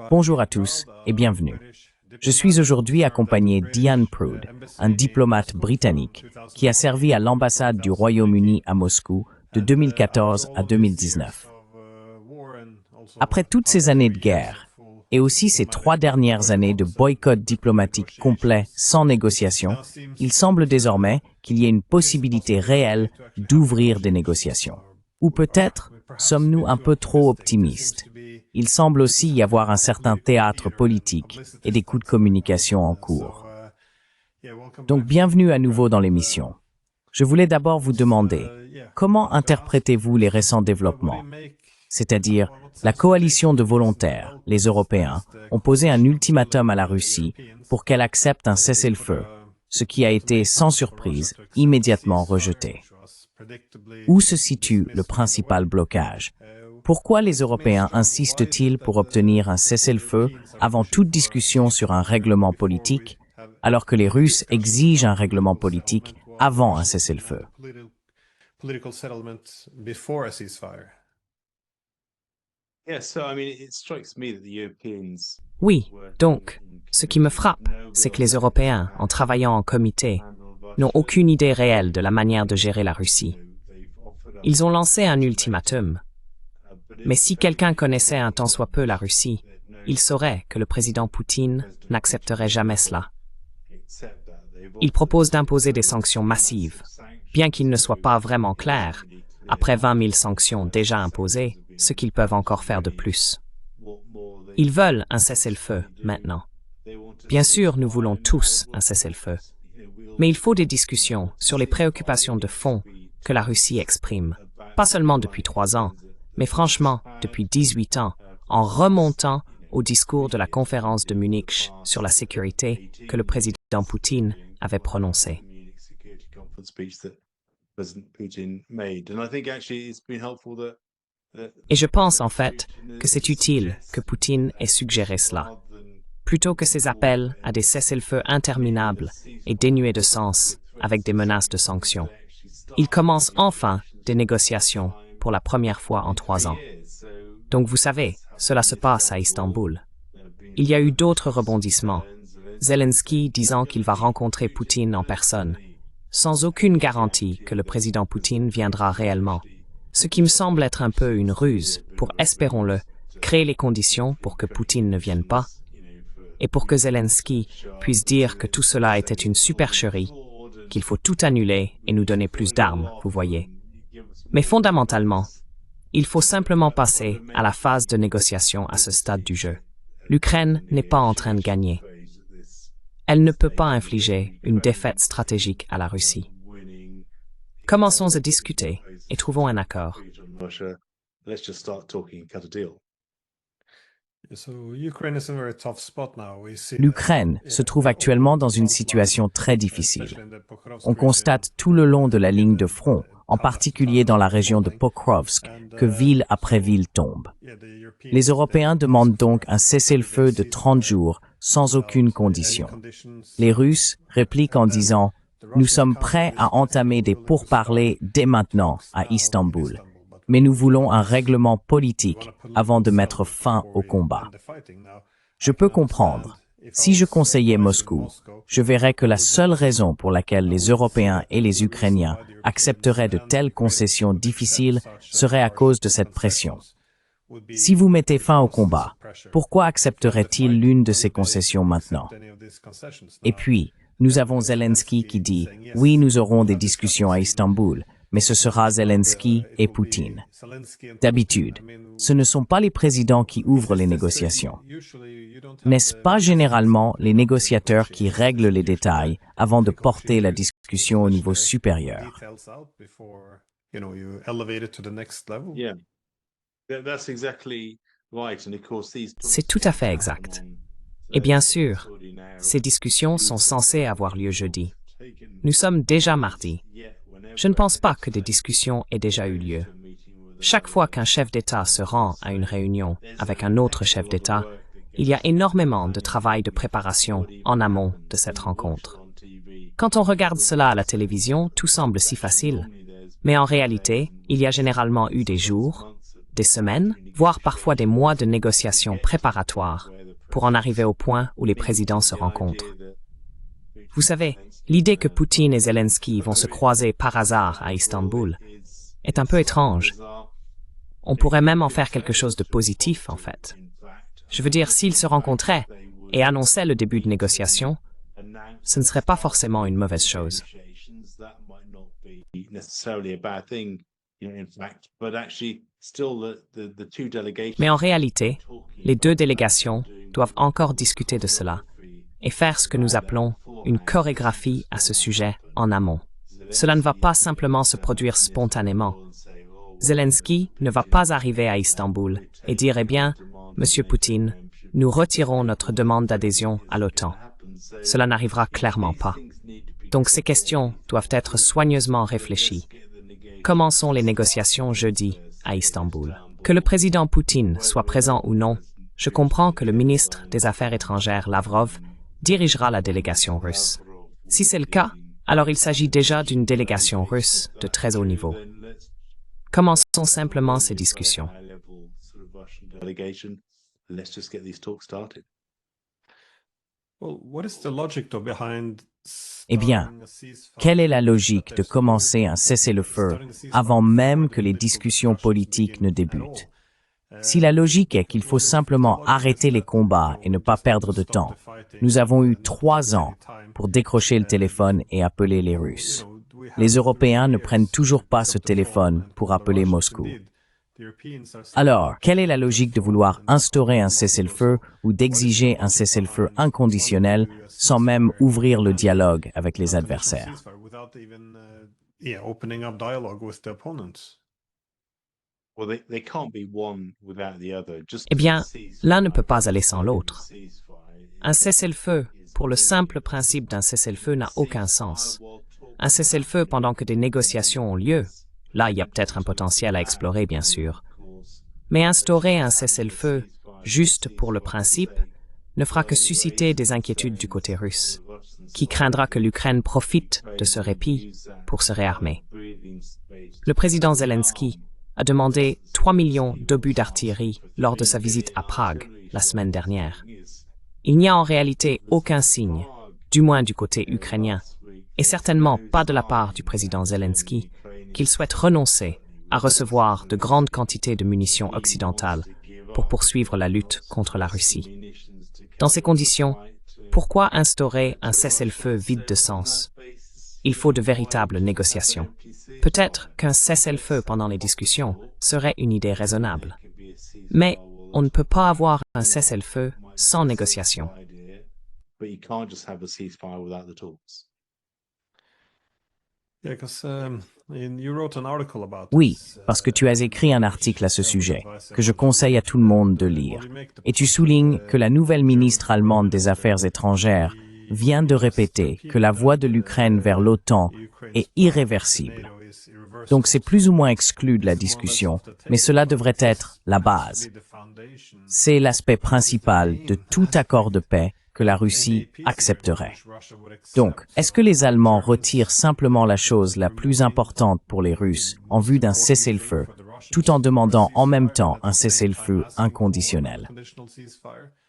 Bonjour à tous et bienvenue. Je suis aujourd'hui accompagné d'Ian Prude, un diplomate britannique qui a servi à l'ambassade du Royaume-Uni à Moscou de 2014 à 2019. Après toutes ces années de guerre, et aussi ces 3 dernières années de boycott diplomatique complet sans négociation, il semble désormais qu'il y ait une possibilité réelle d'ouvrir des négociations. Ou peut-être sommes-nous un peu trop optimistes. Il semble aussi y avoir un certain théâtre politique et des coups de communication en cours. Donc bienvenue à nouveau dans l'émission. Je voulais d'abord vous demander, comment interprétez-vous les récents développements? C'est-à-dire, la coalition de volontaires, les Européens, ont posé un ultimatum à la Russie pour qu'elle accepte un cessez-le-feu, ce qui a été, sans surprise, immédiatement rejeté. Où se situe le principal blocage? Pourquoi les Européens insistent-ils pour obtenir un cessez-le-feu avant toute discussion sur un règlement politique, alors que les Russes exigent un règlement politique avant un cessez-le-feu? Oui, donc, ce qui me frappe, c'est que les Européens, en travaillant en comité, n'ont aucune idée réelle de la manière de gérer la Russie. Ils ont lancé un ultimatum. Mais si quelqu'un connaissait un tant soit peu la Russie, il saurait que le président Poutine n'accepterait jamais cela. Il propose d'imposer des sanctions massives, bien qu'il ne soit pas vraiment clair, après 20 000 sanctions déjà imposées, ce qu'ils peuvent encore faire de plus. Ils veulent un cessez-le-feu maintenant. Bien sûr, nous voulons tous un cessez-le-feu. Mais il faut des discussions sur les préoccupations de fond que la Russie exprime, pas seulement depuis 3 ans, mais franchement depuis 18 ans, en remontant au discours de la conférence de Munich sur la sécurité que le président Poutine avait prononcé. Et je pense en fait que c'est utile que Poutine ait suggéré cela. Plutôt que ces appels à des cessez-le-feu interminables et dénués de sens avec des menaces de sanctions. Il commence enfin des négociations pour la première fois en 3 ans. Donc vous savez, cela se passe à Istanbul. Il y a eu d'autres rebondissements. Zelensky disant qu'il va rencontrer Poutine en personne, sans aucune garantie que le président Poutine viendra réellement. Ce qui me semble être un peu une ruse pour, espérons-le, créer les conditions pour que Poutine ne vienne pas, et pour que Zelensky puisse dire que tout cela était une supercherie, qu'il faut tout annuler et nous donner plus d'armes, vous voyez. Mais fondamentalement, il faut simplement passer à la phase de négociation à ce stade du jeu. L'Ukraine n'est pas en train de gagner. Elle ne peut pas infliger une défaite stratégique à la Russie. Commençons à discuter et trouvons un accord. L'Ukraine se trouve actuellement dans une situation très difficile. On constate tout le long de la ligne de front, en particulier dans la région de Pokrovsk, que ville après ville tombe. Les Européens demandent donc un cessez-le-feu de 30 jours, sans aucune condition. Les Russes répliquent en disant « Nous sommes prêts à entamer des pourparlers dès maintenant à Istanbul, mais nous voulons un règlement politique avant de mettre fin au combat. » Je peux comprendre. Si je conseillais Moscou, je verrais que la seule raison pour laquelle les Européens et les Ukrainiens accepteraient de telles concessions difficiles serait à cause de cette pression. Si vous mettez fin au combat, pourquoi accepterait-il l'une de ces concessions maintenant? Et puis, nous avons Zelensky qui dit « Oui, nous aurons des discussions à Istanbul, mais ce sera Zelensky et Poutine. » D'habitude, ce ne sont pas les présidents qui ouvrent les négociations. N'est-ce pas généralement les négociateurs qui règlent les détails avant de porter la discussion au niveau supérieur? C'est tout à fait exact. Et bien sûr, ces discussions sont censées avoir lieu jeudi. Nous sommes déjà mardi. Je ne pense pas que des discussions aient déjà eu lieu. Chaque fois qu'un chef d'État se rend à une réunion avec un autre chef d'État, il y a énormément de travail de préparation en amont de cette rencontre. Quand on regarde cela à la télévision, tout semble si facile. Mais en réalité, il y a généralement eu des jours, des semaines, voire parfois des mois de négociations préparatoires pour en arriver au point où les présidents se rencontrent. Vous savez, l'idée que Poutine et Zelensky vont se croiser par hasard à Istanbul est un peu étrange. On pourrait même en faire quelque chose de positif, en fait. Je veux dire, s'ils se rencontraient et annonçaient le début de négociations, ce ne serait pas forcément une mauvaise chose. Mais en réalité, les deux délégations doivent encore discuter de cela et faire ce que nous appelons une chorégraphie à ce sujet en amont. Cela ne va pas simplement se produire spontanément. Zelensky ne va pas arriver à Istanbul et dire « Eh bien, Monsieur Poutine, nous retirons notre demande d'adhésion à l'OTAN ». Cela n'arrivera clairement pas. Donc ces questions doivent être soigneusement réfléchies. Commençons les négociations jeudi à Istanbul. Que le président Poutine soit présent ou non, je comprends que le ministre des Affaires étrangères, Lavrov, dirigera la délégation russe. Si c'est le cas, alors il s'agit déjà d'une délégation russe de très haut niveau. Commençons simplement ces discussions. Eh bien, quelle est la logique de commencer un cessez-le-feu avant même que les discussions politiques ne débutent? Si la logique est qu'il faut simplement arrêter les combats et ne pas perdre de temps, nous avons eu 3 ans pour décrocher le téléphone et appeler les Russes. Les Européens ne prennent toujours pas ce téléphone pour appeler Moscou. Alors, quelle est la logique de vouloir instaurer un cessez-le-feu ou d'exiger un cessez-le-feu inconditionnel sans même ouvrir le dialogue avec les adversaires? Eh bien, l'un ne peut pas aller sans l'autre. Un cessez-le-feu, pour le simple principe d'un cessez-le-feu, n'a aucun sens. Un cessez-le-feu pendant que des négociations ont lieu, là, il y a peut-être un potentiel à explorer, bien sûr. Mais instaurer un cessez-le-feu juste pour le principe ne fera que susciter des inquiétudes du côté russe, qui craindra que l'Ukraine profite de ce répit pour se réarmer. Le président Zelensky a demandé 3 millions d'obus d'artillerie lors de sa visite à Prague la semaine dernière. Il n'y a en réalité aucun signe, du moins du côté ukrainien, et certainement pas de la part du président Zelensky, qu'il souhaite renoncer à recevoir de grandes quantités de munitions occidentales pour poursuivre la lutte contre la Russie. Dans ces conditions, pourquoi instaurer un cessez-le-feu vide de sens? Il faut de véritables négociations. Peut-être qu'un cessez-le-feu pendant les discussions serait une idée raisonnable. Mais on ne peut pas avoir un cessez-le-feu sans négociation. Oui, parce que tu as écrit un article à ce sujet, que je conseille à tout le monde de lire. Et tu soulignes que la nouvelle ministre allemande des Affaires étrangères vient de répéter que la voie de l'Ukraine vers l'OTAN est irréversible. Donc c'est plus ou moins exclu de la discussion, mais cela devrait être la base. C'est l'aspect principal de tout accord de paix que la Russie accepterait. Donc, est-ce que les Allemands retirent simplement la chose la plus importante pour les Russes en vue d'un cessez-le-feu, tout en demandant en même temps un cessez-le-feu inconditionnel?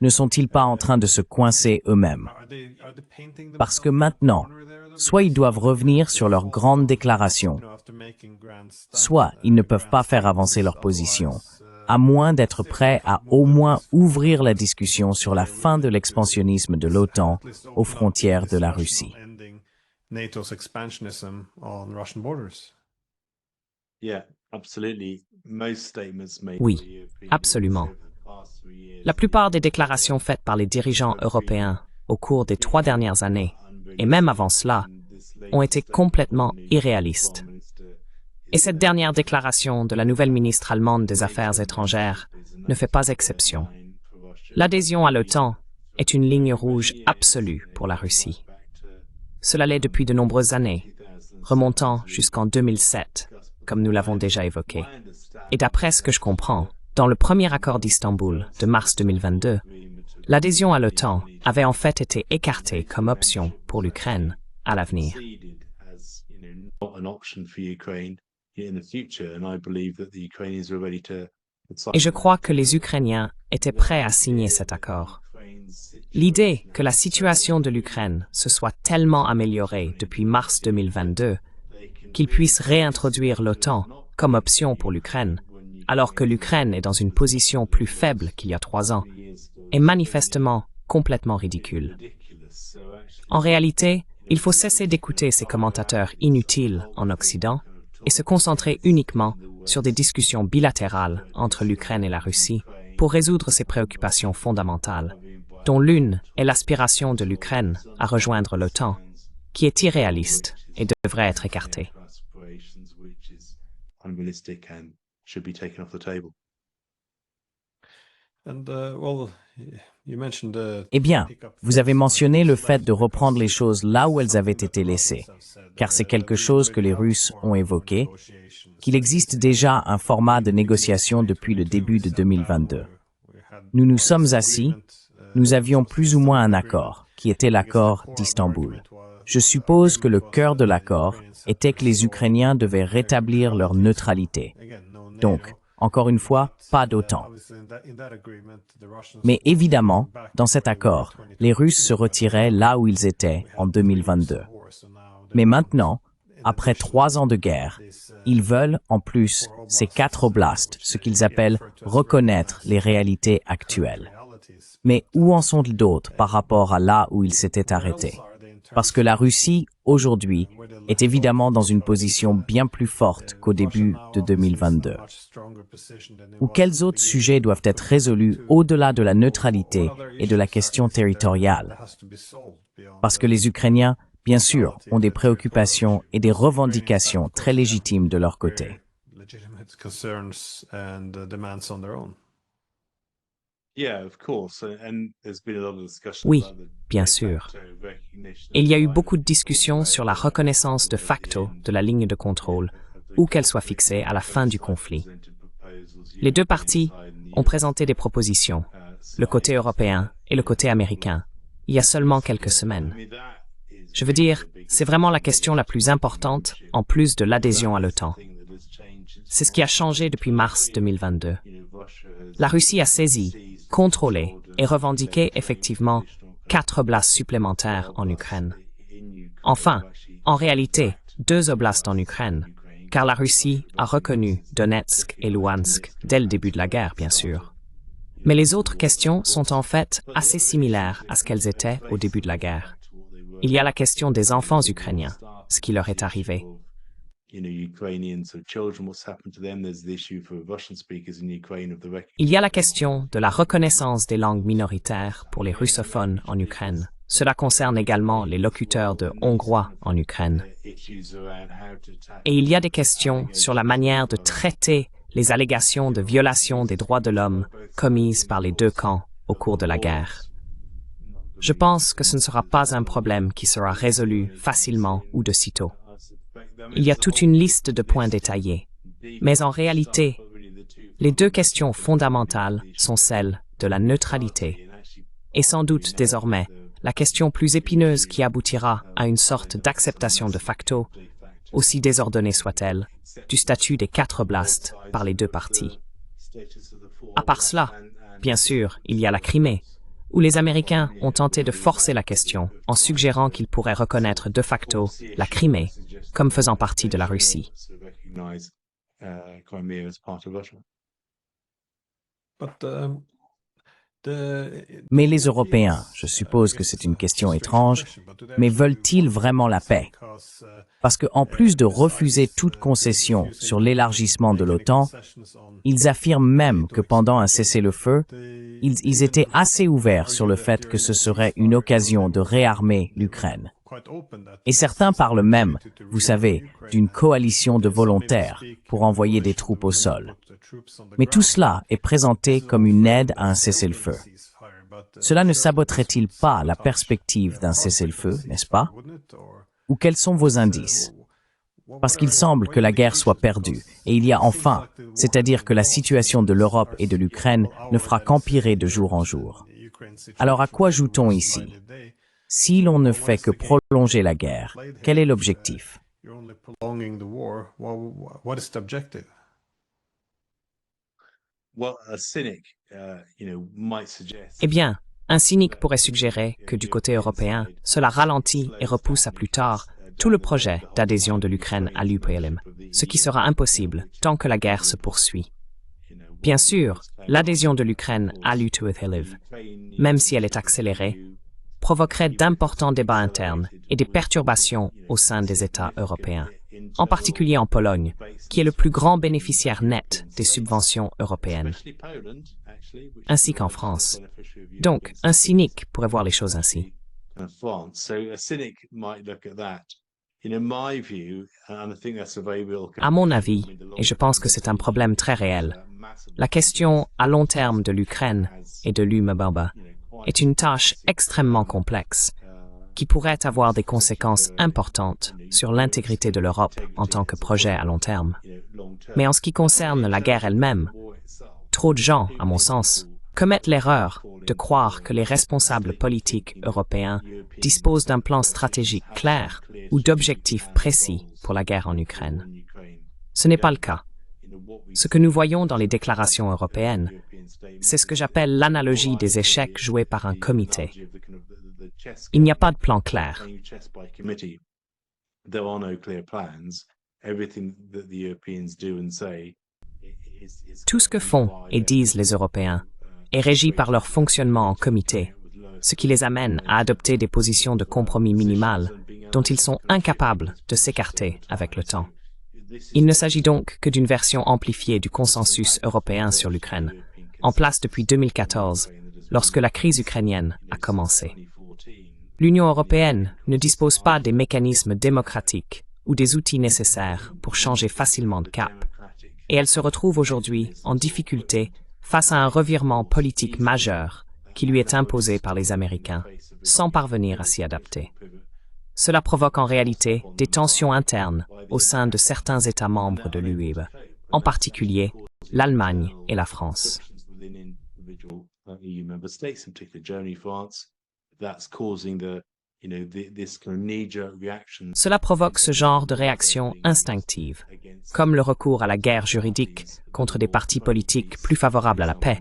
Ne sont-ils pas en train de se coincer eux-mêmes? Parce que maintenant, soit ils doivent revenir sur leurs grandes déclarations, soit ils ne peuvent pas faire avancer leur position, à moins d'être prêts à au moins ouvrir la discussion sur la fin de l'expansionnisme de l'OTAN aux frontières de la Russie. Oui, absolument. La plupart des déclarations faites par les dirigeants européens au cours des 3 dernières années, et même avant cela, ont été complètement irréalistes. Et cette dernière déclaration de la nouvelle ministre allemande des Affaires étrangères ne fait pas exception. L'adhésion à l'OTAN est une ligne rouge absolue pour la Russie. Cela l'est depuis de nombreuses années, remontant jusqu'en 2007, comme nous l'avons déjà évoqué. Et d'après ce que je comprends, dans le premier accord d'Istanbul de mars 2022, l'adhésion à l'OTAN avait en fait été écartée comme option pour l'Ukraine à l'avenir. In the future, and I believe that the Ukrainians are ready to Et je crois que les Ukrainiens étaient prêts à signer cet accord. L'idée que la situation de l'Ukraine se soit tellement améliorée depuis mars 2022 qu'ils puissent réintroduire l'OTAN comme option pour l'Ukraine, alors que l'Ukraine est dans une position plus faible qu'il y a 3 ans, est manifestement complètement ridicule. En réalité, il faut cesser d'écouter ces commentateurs inutiles en Occident et se concentrer uniquement sur des discussions bilatérales entre l'Ukraine et la Russie pour résoudre ces préoccupations fondamentales, dont l'une est l'aspiration de l'Ukraine à rejoindre l'OTAN, qui est irréaliste et devrait être écartée. Eh bien, vous avez mentionné le fait de reprendre les choses là où elles avaient été laissées, car c'est quelque chose que les Russes ont évoqué, qu'il existe déjà un format de négociation depuis le début de 2022. Nous nous sommes assis, nous avions plus ou moins un accord, qui était l'accord d'Istanbul. Je suppose que le cœur de l'accord était que les Ukrainiens devaient rétablir leur neutralité. Donc, encore une fois, pas d'OTAN. Mais évidemment, dans cet accord, les Russes se retiraient là où ils étaient en 2022. Mais maintenant, après 3 ans de guerre, ils veulent, en plus, ces 4 oblasts, ce qu'ils appellent reconnaître les réalités actuelles. Mais où en sont-ils d'autres par rapport à là où ils s'étaient arrêtés? Parce que la Russie, aujourd'hui, est évidemment dans une position bien plus forte qu'au début de 2022. Ou quels autres sujets doivent être résolus au-delà de la neutralité et de la question territoriale? Parce que les Ukrainiens, bien sûr, ont des préoccupations et des revendications très légitimes de leur côté. Oui, bien sûr. Il y a eu beaucoup de discussions sur la reconnaissance de facto de la ligne de contrôle, où qu'elle soit fixée à la fin du conflit. Les 2 parties ont présenté des propositions, le côté européen et le côté américain, il y a seulement quelques semaines. Je veux dire, c'est vraiment la question la plus importante, en plus de l'adhésion à l'OTAN. C'est ce qui a changé depuis mars 2022. La Russie a saisi, contrôlé et revendiqué effectivement 4 oblasts supplémentaires en Ukraine. Enfin, en réalité, 2 oblasts en Ukraine, car la Russie a reconnu Donetsk et Luhansk dès le début de la guerre, bien sûr. Mais les autres questions sont en fait assez similaires à ce qu'elles étaient au début de la guerre. Il y a la question des enfants ukrainiens, ce qui leur est arrivé. Il y a la question de la reconnaissance des langues minoritaires pour les russophones en Ukraine. Cela concerne également les locuteurs de hongrois en Ukraine. Et il y a des questions sur la manière de traiter les allégations de violation des droits de l'homme commises par les 2 camps au cours de la guerre. Je pense que ce ne sera pas un problème qui sera résolu facilement ou de sitôt. Il y a toute une liste de points détaillés. Mais en réalité, les 2 questions fondamentales sont celles de la neutralité et sans doute désormais la question plus épineuse qui aboutira à une sorte d'acceptation de facto, aussi désordonnée soit-elle, du statut des 4 oblasts par les 2 parties. À part cela, bien sûr, il y a la Crimée, où les Américains ont tenté de forcer la question en suggérant qu'ils pourraient reconnaître de facto la Crimée comme faisant partie de la Russie. Mais les Européens, je suppose que c'est une question étrange, mais veulent-ils vraiment la paix? Parce qu'en plus de refuser toute concession sur l'élargissement de l'OTAN, ils affirment même que pendant un cessez-le-feu, ils étaient assez ouverts sur le fait que ce serait une occasion de réarmer l'Ukraine. Et certains parlent même, vous savez, d'une coalition de volontaires pour envoyer des troupes au sol. Mais tout cela est présenté comme une aide à un cessez-le-feu. Cela ne saboterait-il pas la perspective d'un cessez-le-feu, n'est-ce pas? Ou quels sont vos indices? Parce qu'il semble que la guerre soit perdue, et il y a enfin, c'est-à-dire que la situation de l'Europe et de l'Ukraine ne fera qu'empirer de jour en jour. Alors à quoi joue-t-on ici? Si l'on ne fait que prolonger la guerre, quel est l'objectif? Eh bien, un cynique pourrait suggérer que du côté européen, cela ralentit et repousse à plus tard tout le projet d'adhésion de l'Ukraine à l'UPLM, ce qui sera impossible tant que la guerre se poursuit. Bien sûr, l'adhésion de l'Ukraine à l'UPLM, même si elle est accélérée, provoquerait d'importants débats internes et des perturbations au sein des États européens, en particulier en Pologne, qui est le plus grand bénéficiaire net des subventions européennes, ainsi qu'en France. Donc, un cynique pourrait voir les choses ainsi. À mon avis, et je pense que c'est un problème très réel, la question à long terme de l'Ukraine et de l'UMBA est une tâche extrêmement complexe qui pourrait avoir des conséquences importantes sur l'intégrité de l'Europe en tant que projet à long terme. Mais en ce qui concerne la guerre elle-même, trop de gens, à mon sens, commettent l'erreur de croire que les responsables politiques européens disposent d'un plan stratégique clair ou d'objectifs précis pour la guerre en Ukraine. Ce n'est pas le cas. Ce que nous voyons dans les déclarations européennes, c'est ce que j'appelle l'analogie des échecs joués par un comité. Il n'y a pas de plan clair. Tout ce que font et disent les Européens est régi par leur fonctionnement en comité, ce qui les amène à adopter des positions de compromis minimales dont ils sont incapables de s'écarter avec le temps. Il ne s'agit donc que d'une version amplifiée du consensus européen sur l'Ukraine, en place depuis 2014, lorsque la crise ukrainienne a commencé. L'Union européenne ne dispose pas des mécanismes démocratiques ou des outils nécessaires pour changer facilement de cap, et elle se retrouve aujourd'hui en difficulté face à un revirement politique majeur qui lui est imposé par les Américains, sans parvenir à s'y adapter. Cela provoque en réalité des tensions internes au sein de certains États membres de l'UE, en particulier l'Allemagne et la France. Cela provoque ce genre de réaction instinctive, comme le recours à la guerre juridique contre des partis politiques plus favorables à la paix,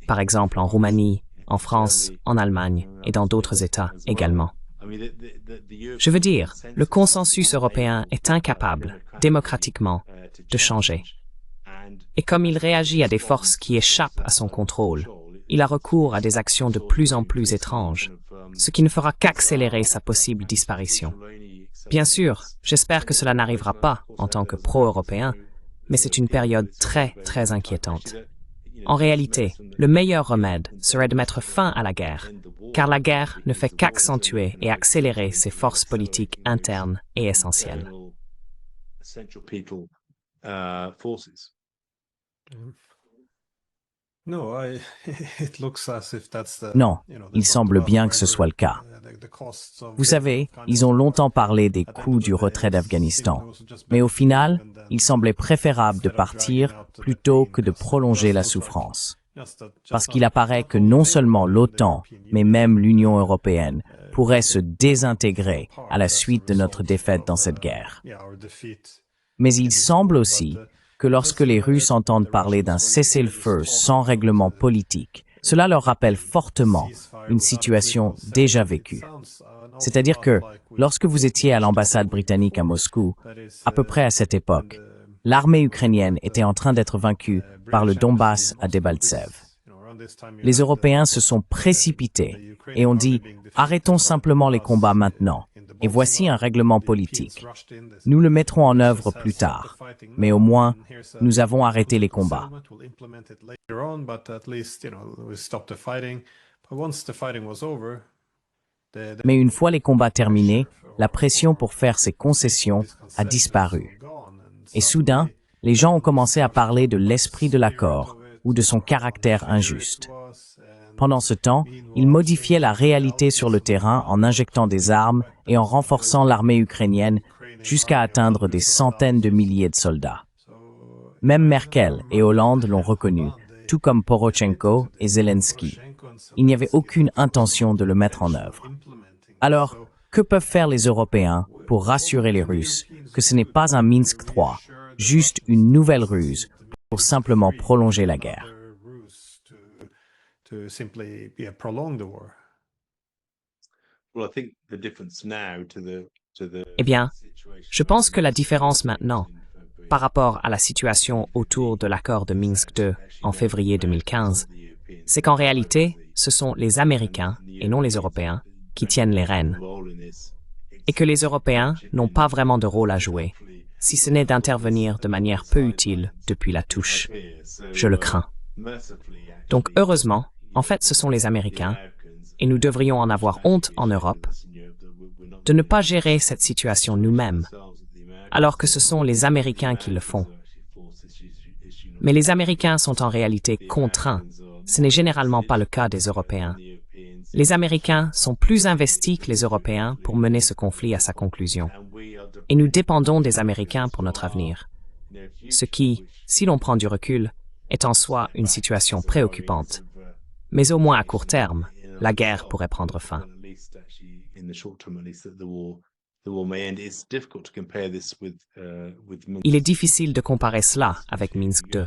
par exemple en Roumanie, en France, en Allemagne et dans d'autres États également. Je veux dire, le consensus européen est incapable, démocratiquement, de changer. Et comme il réagit à des forces qui échappent à son contrôle, il a recours à des actions de plus en plus étranges, ce qui ne fera qu'accélérer sa possible disparition. Bien sûr, j'espère que cela n'arrivera pas en tant que pro-européen, mais c'est une période très, très inquiétante. En réalité, le meilleur remède serait de mettre fin à la guerre, car la guerre ne fait qu'accentuer et accélérer ces forces politiques internes et essentielles. Non, il semble bien que ce soit le cas. Vous savez, ils ont longtemps parlé des coûts du retrait d'Afghanistan, mais au final, il semblait préférable de partir plutôt que de prolonger la souffrance. Parce qu'il apparaît que non seulement l'OTAN, mais même l'Union européenne pourrait se désintégrer à la suite de notre défaite dans cette guerre. Mais il semble aussi que lorsque les Russes entendent parler d'un cessez-le-feu sans règlement politique, cela leur rappelle fortement une situation déjà vécue. C'est-à-dire que, lorsque vous étiez à l'ambassade britannique à Moscou, à peu près à cette époque, l'armée ukrainienne était en train d'être vaincue par le Donbass à Debaltsev. Les Européens se sont précipités et ont dit « Arrêtons simplement les combats maintenant, et voici un règlement politique. Nous le mettrons en œuvre plus tard, mais au moins, nous avons arrêté les combats. » Mais une fois les combats terminés, la pression pour faire ces concessions a disparu. Et soudain, les gens ont commencé à parler de l'esprit de l'accord ou de son caractère injuste. Pendant ce temps, ils modifiaient la réalité sur le terrain en injectant des armes et en renforçant l'armée ukrainienne jusqu'à atteindre des centaines de milliers de soldats. Même Merkel et Hollande l'ont reconnu, tout comme Porochenko et Zelensky. Il n'y avait aucune intention de le mettre en œuvre. Alors, que peuvent faire les Européens pour rassurer les Russes que ce n'est pas un Minsk III, juste une nouvelle ruse pour simplement prolonger la guerre? to simply prolong the war? Eh bien, je pense que la différence maintenant, par rapport à la situation autour de l'accord de Minsk II en février 2015, c'est qu'en réalité, ce sont les Américains, et non les Européens, qui tiennent les rênes, et que les Européens n'ont pas vraiment de rôle à jouer, si ce n'est d'intervenir de manière peu utile depuis la touche. Je le crains. Donc heureusement, en fait, ce sont les Américains, et nous devrions en avoir honte en Europe, de ne pas gérer cette situation nous-mêmes, alors que ce sont les Américains qui le font. Mais les Américains sont en réalité contraints. Ce n'est généralement pas le cas des Européens. Les Américains sont plus investis que les Européens pour mener ce conflit à sa conclusion. Et nous dépendons des Américains pour notre avenir. Ce qui, si l'on prend du recul, est en soi une situation préoccupante. Mais au moins à court terme, la guerre pourrait prendre fin. Il est difficile de comparer cela avec Minsk II.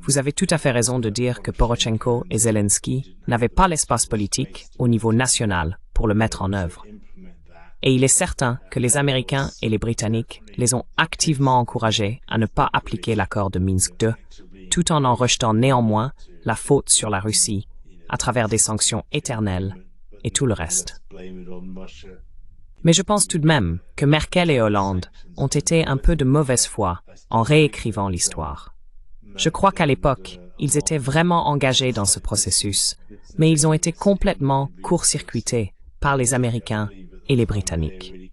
Vous avez tout à fait raison de dire que Porochenko et Zelensky n'avaient pas l'espace politique au niveau national pour le mettre en œuvre. Et il est certain que les Américains et les Britanniques les ont activement encouragés à ne pas appliquer l'accord de Minsk II, tout en rejetant néanmoins la faute sur la Russie à travers des sanctions éternelles et tout le reste. Mais je pense tout de même que Merkel et Hollande ont été un peu de mauvaise foi en réécrivant l'histoire. Je crois qu'à l'époque, ils étaient vraiment engagés dans ce processus, mais ils ont été complètement court-circuités par les Américains et les Britanniques.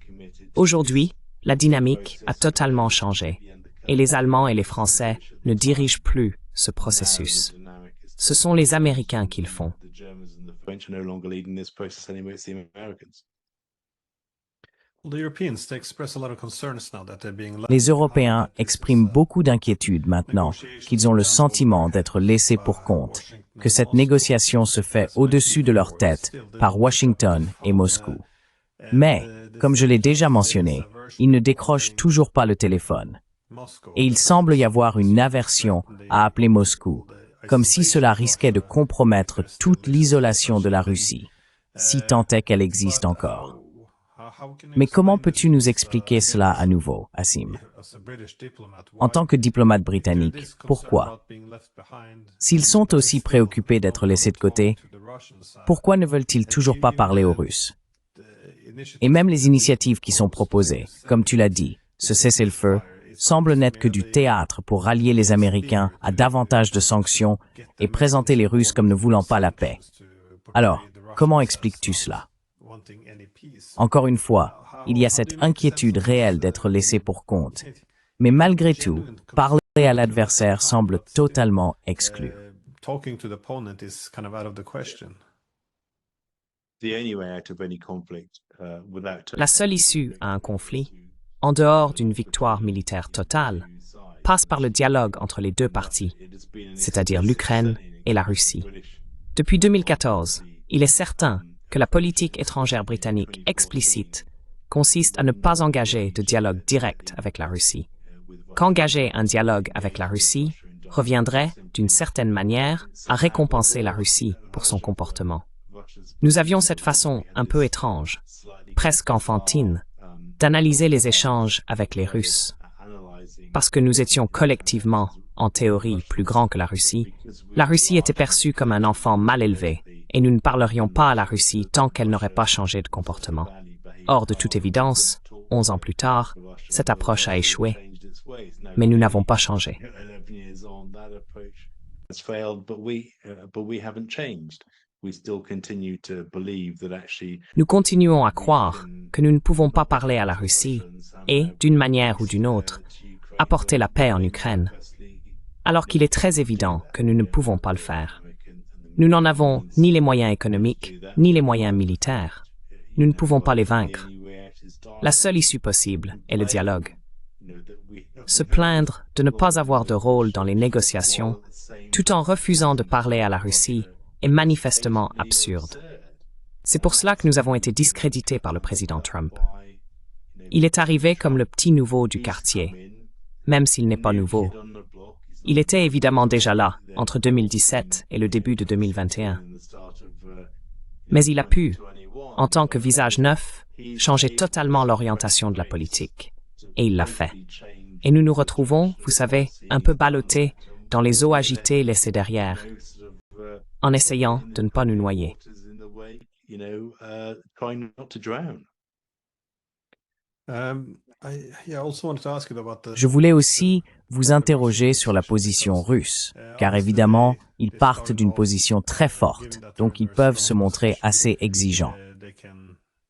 Aujourd'hui, la dynamique a totalement changé, et les Allemands et les Français ne dirigent plus ce processus. Ce sont les Américains qui le font. Les Européens expriment beaucoup d'inquiétude maintenant qu'ils ont le sentiment d'être laissés pour compte, que cette négociation se fait au-dessus de leur tête par Washington et Moscou. Mais, comme je l'ai déjà mentionné, ils ne décrochent toujours pas le téléphone. Et il semble y avoir une aversion à appeler Moscou, comme si cela risquait de compromettre toute l'isolation de la Russie, si tant est qu'elle existe encore. Mais comment peux-tu nous expliquer cela à nouveau, Asim? En tant que diplomate britannique, pourquoi? S'ils sont aussi préoccupés d'être laissés de côté, pourquoi ne veulent-ils toujours pas parler aux Russes? Et même les initiatives qui sont proposées, comme tu l'as dit, ce cessez-le-feu, semblent n'être que du théâtre pour rallier les Américains à davantage de sanctions et présenter les Russes comme ne voulant pas la paix. Alors, comment expliques-tu cela? Encore une fois, il y a cette inquiétude réelle d'être laissé pour compte. Mais malgré tout, parler à l'adversaire semble totalement exclu. La seule issue à un conflit, en dehors d'une victoire militaire totale, passe par le dialogue entre les deux parties, c'est-à-dire l'Ukraine et la Russie. Depuis 2014, il est certain que la politique étrangère britannique explicite consiste à ne pas engager de dialogue direct avec la Russie. Qu'engager un dialogue avec la Russie reviendrait, d'une certaine manière, à récompenser la Russie pour son comportement. Nous avions cette façon un peu étrange, presque enfantine, d'analyser les échanges avec les Russes. Parce que nous étions collectivement, en théorie, plus grands que la Russie était perçue comme un enfant mal élevé, et nous ne parlerions pas à la Russie tant qu'elle n'aurait pas changé de comportement. Or, de toute évidence, 11 ans plus tard, cette approche a échoué, mais nous n'avons pas changé. Nous continuons à croire que nous ne pouvons pas parler à la Russie et, d'une manière ou d'une autre, apporter la paix en Ukraine, alors qu'il est très évident que nous ne pouvons pas le faire. Nous n'en avons ni les moyens économiques, ni les moyens militaires. Nous ne pouvons pas les vaincre. La seule issue possible est le dialogue. Se plaindre de ne pas avoir de rôle dans les négociations, tout en refusant de parler à la Russie, est manifestement absurde. C'est pour cela que nous avons été discrédités par le président Trump. Il est arrivé comme le petit nouveau du quartier, même s'il n'est pas nouveau. Il était évidemment déjà là, entre 2017 et le début de 2021. Mais il a pu, en tant que visage neuf, changer totalement l'orientation de la politique. Et il l'a fait. Et nous nous retrouvons, vous savez, un peu ballottés dans les eaux agitées laissées derrière, en essayant de ne pas nous noyer. Je voulais aussi vous interroger sur la position russe, car évidemment, ils partent d'une position très forte, donc ils peuvent se montrer assez exigeants.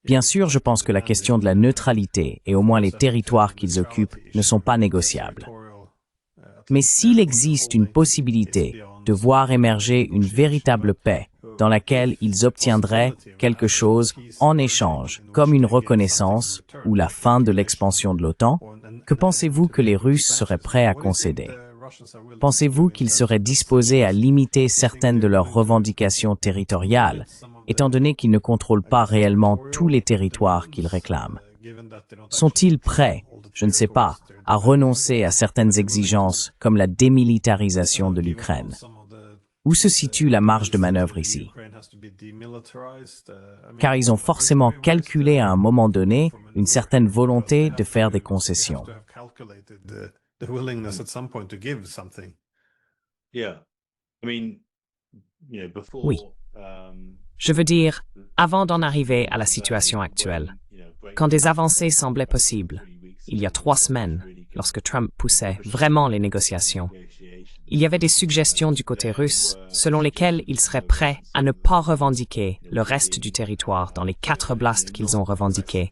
Bien sûr, je pense que la question de la neutralité et au moins les territoires qu'ils occupent ne sont pas négociables. Mais s'il existe une possibilité de voir émerger une véritable paix dans laquelle ils obtiendraient quelque chose en échange, comme une reconnaissance ou la fin de l'expansion de l'OTAN, que pensez-vous que les Russes seraient prêts à concéder? Pensez-vous qu'ils seraient disposés à limiter certaines de leurs revendications territoriales, étant donné qu'ils ne contrôlent pas réellement tous les territoires qu'ils réclament? Sont-ils prêts, je ne sais pas, à renoncer à certaines exigences comme la démilitarisation de l'Ukraine? Où se situe la marge de manœuvre ici? Car ils ont forcément calculé à un moment donné une certaine volonté de faire des concessions. Oui. Je veux dire, avant d'en arriver à la situation actuelle, quand des avancées semblaient possibles, il y a 3 semaines, lorsque Trump poussait vraiment les négociations, il y avait des suggestions du côté russe selon lesquelles ils seraient prêts à ne pas revendiquer le reste du territoire dans les 4 oblasts qu'ils ont revendiqués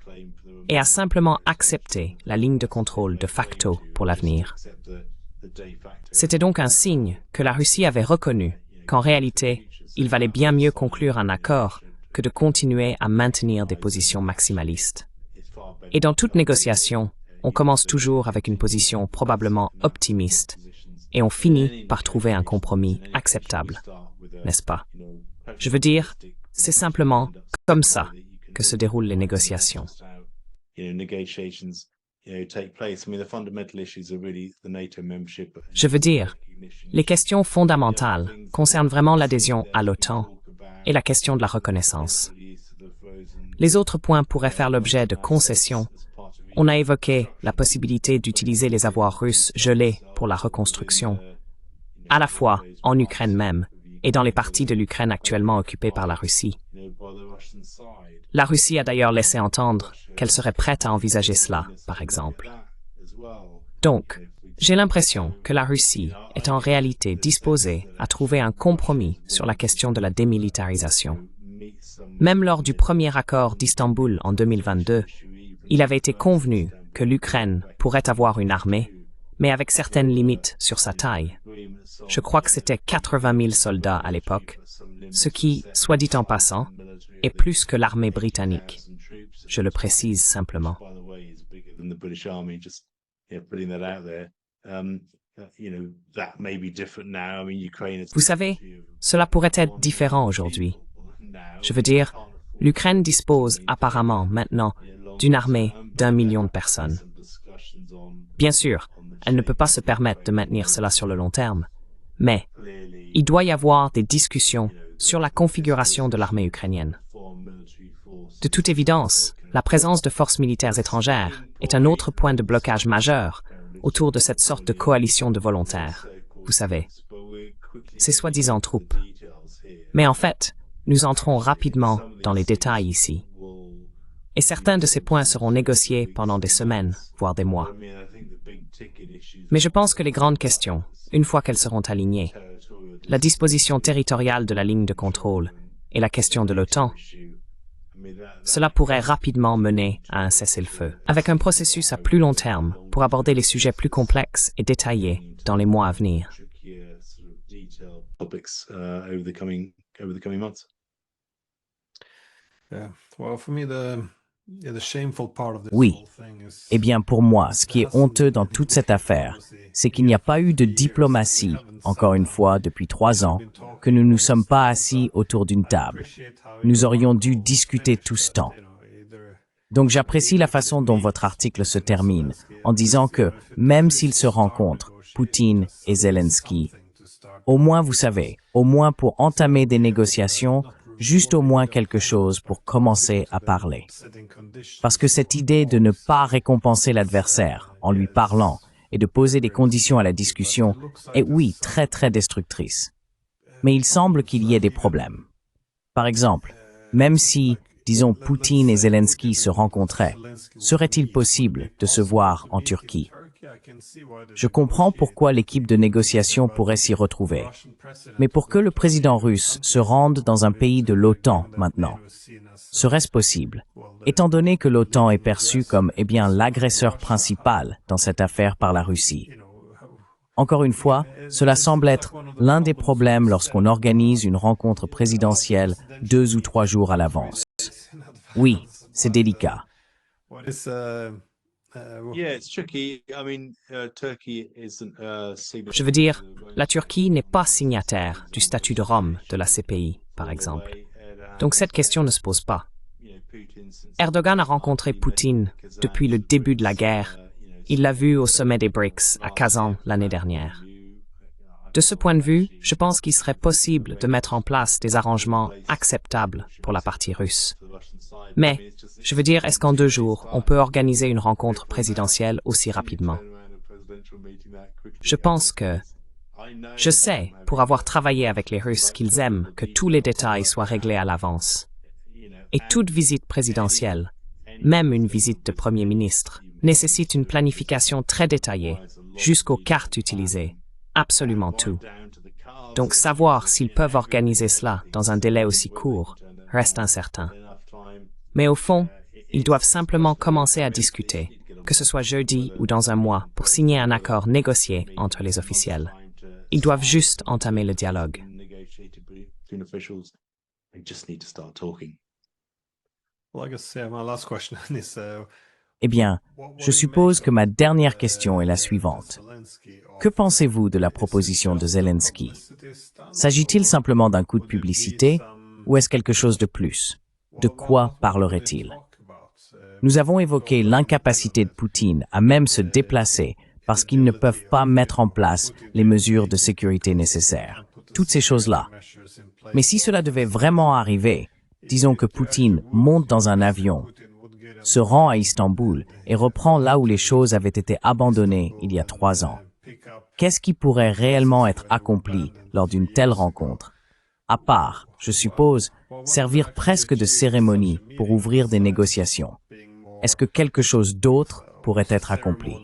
et à simplement accepter la ligne de contrôle de facto pour l'avenir. C'était donc un signe que la Russie avait reconnu qu'en réalité, il valait bien mieux conclure un accord que de continuer à maintenir des positions maximalistes. Et dans toute négociation, on commence toujours avec une position probablement optimiste et on finit par trouver un compromis acceptable, n'est-ce pas? Je veux dire, c'est simplement comme ça que se déroulent les négociations. Je veux dire, les questions fondamentales concernent vraiment l'adhésion à l'OTAN et la question de la reconnaissance. Les autres points pourraient faire l'objet de concessions. On a évoqué la possibilité d'utiliser les avoirs russes gelés pour la reconstruction, à la fois en Ukraine même et dans les parties de l'Ukraine actuellement occupées par la Russie. La Russie a d'ailleurs laissé entendre qu'elle serait prête à envisager cela, par exemple. Donc, j'ai l'impression que la Russie est en réalité disposée à trouver un compromis sur la question de la démilitarisation. Même lors du premier accord d'Istanbul en 2022, il avait été convenu que l'Ukraine pourrait avoir une armée, mais avec certaines limites sur sa taille. Je crois que c'était 80 000 soldats à l'époque, ce qui, soit dit en passant, est plus que l'armée britannique. Je le précise simplement. Vous savez, cela pourrait être différent aujourd'hui. Je veux dire, l'Ukraine dispose apparemment maintenant d'une armée d'1 million de personnes. Bien sûr, elle ne peut pas se permettre de maintenir cela sur le long terme, mais il doit y avoir des discussions sur la configuration de l'armée ukrainienne. De toute évidence, la présence de forces militaires étrangères est un autre point de blocage majeur autour de cette sorte de coalition de volontaires, vous savez, ces soi-disant troupes. Mais en fait, nous entrons rapidement dans les détails ici. Et certains de ces points seront négociés pendant des semaines, voire des mois. Mais je pense que les grandes questions, une fois qu'elles seront alignées, la disposition territoriale de la ligne de contrôle et la question de l'OTAN, cela pourrait rapidement mener à un cessez-le-feu, avec un processus à plus long terme pour aborder les sujets plus complexes et détaillés dans les mois à venir. Oui. Eh bien, pour moi, ce qui est honteux dans toute cette affaire, c'est qu'il n'y a pas eu de diplomatie, encore une fois, depuis 3 ans, que nous ne nous sommes pas assis autour d'une table. Nous aurions dû discuter tout ce temps. Donc j'apprécie la façon dont votre article se termine, en disant que, même s'ils se rencontrent, Poutine et Zelensky, au moins vous savez, au moins pour entamer des négociations, juste au moins quelque chose pour commencer à parler. Parce que cette idée de ne pas récompenser l'adversaire en lui parlant et de poser des conditions à la discussion est oui, très très destructrice. Mais il semble qu'il y ait des problèmes. Par exemple, même si, disons, Poutine et Zelensky se rencontraient, serait-il possible de se voir en Turquie? Je comprends pourquoi l'équipe de négociation pourrait s'y retrouver. Mais pour que le président russe se rende dans un pays de l'OTAN maintenant, serait-ce possible, étant donné que l'OTAN est perçue comme, l'agresseur principal dans cette affaire par la Russie? Encore une fois, cela semble être l'un des problèmes lorsqu'on organise une rencontre présidentielle 2 ou 3 jours à l'avance. Oui, c'est délicat. Je veux dire, la Turquie n'est pas signataire du statut de Rome de la CPI, par exemple. Donc cette question ne se pose pas. Erdogan a rencontré Poutine depuis le début de la guerre. Il l'a vu au sommet des BRICS à Kazan l'année dernière. De ce point de vue, je pense qu'il serait possible de mettre en place des arrangements acceptables pour la partie russe. Mais, je veux dire, est-ce qu'en 2 jours, on peut organiser une rencontre présidentielle aussi rapidement? Je pense que... Je sais, pour avoir travaillé avec les Russes, qu'ils aiment que tous les détails soient réglés à l'avance. Et toute visite présidentielle, même une visite de Premier ministre, nécessite une planification très détaillée, jusqu'aux cartes utilisées, absolument tout. Donc savoir s'ils peuvent organiser cela dans un délai aussi court reste incertain. Mais au fond, ils doivent simplement commencer à discuter, que ce soit jeudi ou dans un mois, pour signer un accord négocié entre les officiels. Ils doivent juste entamer le dialogue. Je suppose que ma dernière question est la suivante. Que pensez-vous de la proposition de Zelensky? S'agit-il simplement d'un coup de publicité ou est-ce quelque chose de plus? De quoi parlerait-il? Nous avons évoqué l'incapacité de Poutine à même se déplacer parce qu'ils ne peuvent pas mettre en place les mesures de sécurité nécessaires. Toutes ces choses-là. Mais si cela devait vraiment arriver, disons que Poutine monte dans un avion, se rend à Istanbul et reprend là où les choses avaient été abandonnées il y a 3 ans. Qu'est-ce qui pourrait réellement être accompli lors d'une telle rencontre? À part, je suppose, servir presque de cérémonie pour ouvrir des négociations. Est-ce que quelque chose d'autre pourrait être accompli?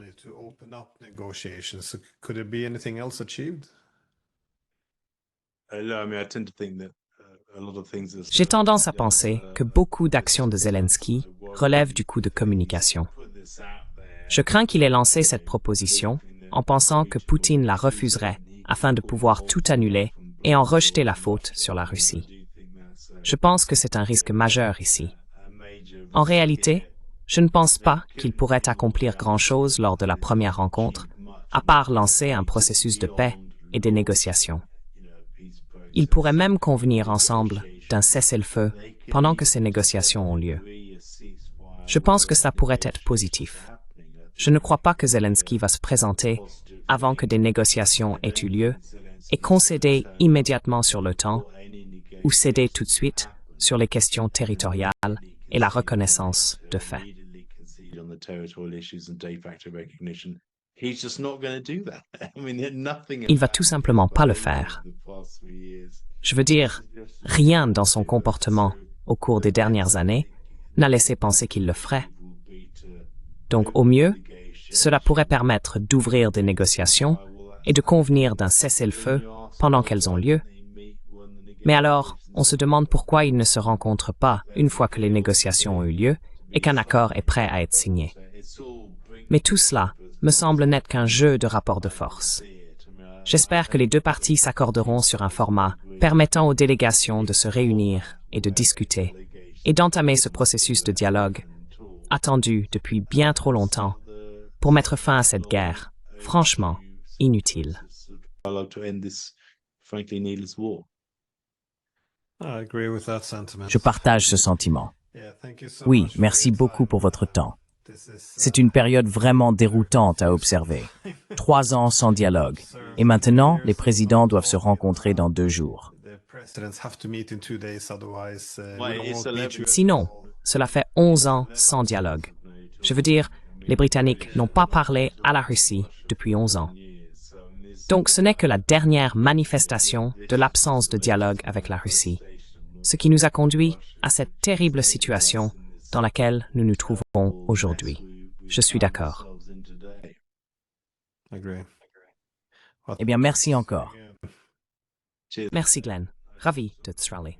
J'ai tendance à penser que beaucoup d'actions de Zelensky relèvent du coup de communication. Je crains qu'il ait lancé cette proposition en pensant que Poutine la refuserait afin de pouvoir tout annuler et en rejeter la faute sur la Russie. Je pense que c'est un risque majeur ici. En réalité, je ne pense pas qu'il pourrait accomplir grand-chose lors de la première rencontre, à part lancer un processus de paix et des négociations. Ils pourraient même convenir ensemble d'un cessez-le-feu pendant que ces négociations ont lieu. Je pense que ça pourrait être positif. Je ne crois pas que Zelensky va se présenter avant que des négociations aient eu lieu et concéder immédiatement sur l'OTAN ou céder tout de suite sur les questions territoriales et la reconnaissance de fait. Il va tout simplement pas le faire. Je veux dire, rien dans son comportement au cours des dernières années n'a laissé penser qu'il le ferait. Donc au mieux, cela pourrait permettre d'ouvrir des négociations et de convenir d'un cessez-le-feu pendant qu'elles ont lieu. Mais alors, on se demande pourquoi ils ne se rencontrent pas une fois que les négociations ont eu lieu et qu'un accord est prêt à être signé. Mais tout cela me semble n'être qu'un jeu de rapport de force. J'espère que les 2 parties s'accorderont sur un format permettant aux délégations de se réunir et de discuter et d'entamer ce processus de dialogue attendu depuis bien trop longtemps pour mettre fin à cette guerre, franchement inutile. Je partage ce sentiment. Oui, merci beaucoup pour votre temps. C'est une période vraiment déroutante à observer. 3 ans sans dialogue. Et maintenant, les présidents doivent se rencontrer dans 2 jours. Sinon, cela fait 11 ans sans dialogue. Je veux dire, les Britanniques n'ont pas parlé à la Russie depuis 11 ans. Donc ce n'est que la dernière manifestation de l'absence de dialogue avec la Russie, ce qui nous a conduit à cette terrible situation dans laquelle nous nous trouvons aujourd'hui. Je suis d'accord. Eh bien, merci encore. Merci Glenn. Ravi de te parler.